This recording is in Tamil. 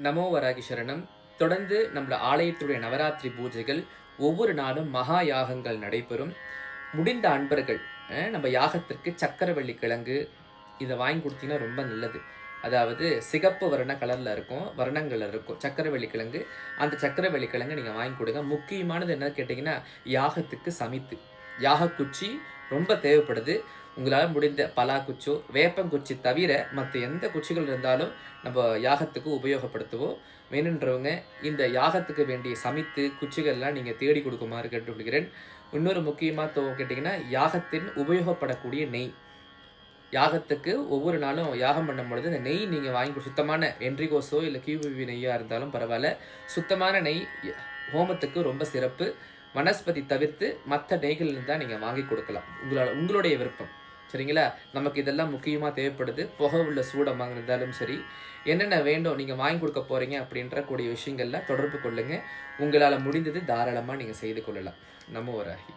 நமோ வராகி சரணம். தொடர்ந்து நம்மள ஆலயத்துடைய நவராத்திரி பூஜைகள் ஒவ்வொரு நாளும் மகா யாகங்கள் நடைபெறும். முடிந்த அன்பர்கள் நம்ம யாகத்திற்கு சக்கரவள்ளி கிழங்கு இதை வாங்கி கொடுத்தீங்கன்னா ரொம்ப நல்லது. அதாவது சிகப்பு வர்ண கலரில் இருக்கும், வர்ணங்கள் இருக்கும் சக்கரவள்ளி கிழங்கு. அந்த சக்கரவள்ளி கிழங்கு நீங்கள் வாங்கி கொடுங்க. முக்கியமானது என்ன கேட்டிங்கன்னா, யாகத்துக்கு சமைத்து யாகக்குச்சி ரொம்ப தேவைப்படுது. உங்களால் முடிந்த பலாக்குச்சோ வேப்பங்குச்சி தவிர மற்ற எந்த குச்சிகள் இருந்தாலும் நம்ம யாகத்துக்கு உபயோகப்படுத்துவோம். வேணுன்றவங்க இந்த யாகத்துக்கு வேண்டிய சமைத்து குச்சிகள்லாம் நீங்கள் தேடி கொடுக்குமாறு கேட்டுக்கொள்கிறேன். இன்னொரு முக்கியமாக கேட்டிங்கன்னா, யாகத்தின் உபயோகப்படக்கூடிய நெய். யாகத்துக்கு ஒவ்வொரு நாளும் யாகம் பண்ணும் பொழுது இந்த நெய் நீங்கள் வாங்கி சுத்தமான என்ட்ரிகோஸோ இல்லை கியூபிவி நெய்யாக இருந்தாலும் பரவாயில்ல. சுத்தமான நெய் ஹோமத்துக்கு ரொம்ப சிறப்பு. வனஸ்பதி தவிர்த்து மற்ற நெய்கள் இருந்தால் நீங்கள் வாங்கி கொடுக்கலாம். உங்களுடைய விருப்பம். சரிங்களா? நமக்கு இதெல்லாம் முக்கியமாக தேவைப்படுது. புகை உள்ள சூடமாக இருந்தாலும் சரி, என்னென்ன வேண்டும் நீங்கள் வாங்கி கொடுக்க போகிறீங்க அப்படின்ற கூடிய விஷயங்கள்ல தொடர்பு கொள்ளுங்கள். உங்களால் முடிந்தது தாராளமாக நீங்கள் செய்து கொள்ளலாம். நமோ வராகி.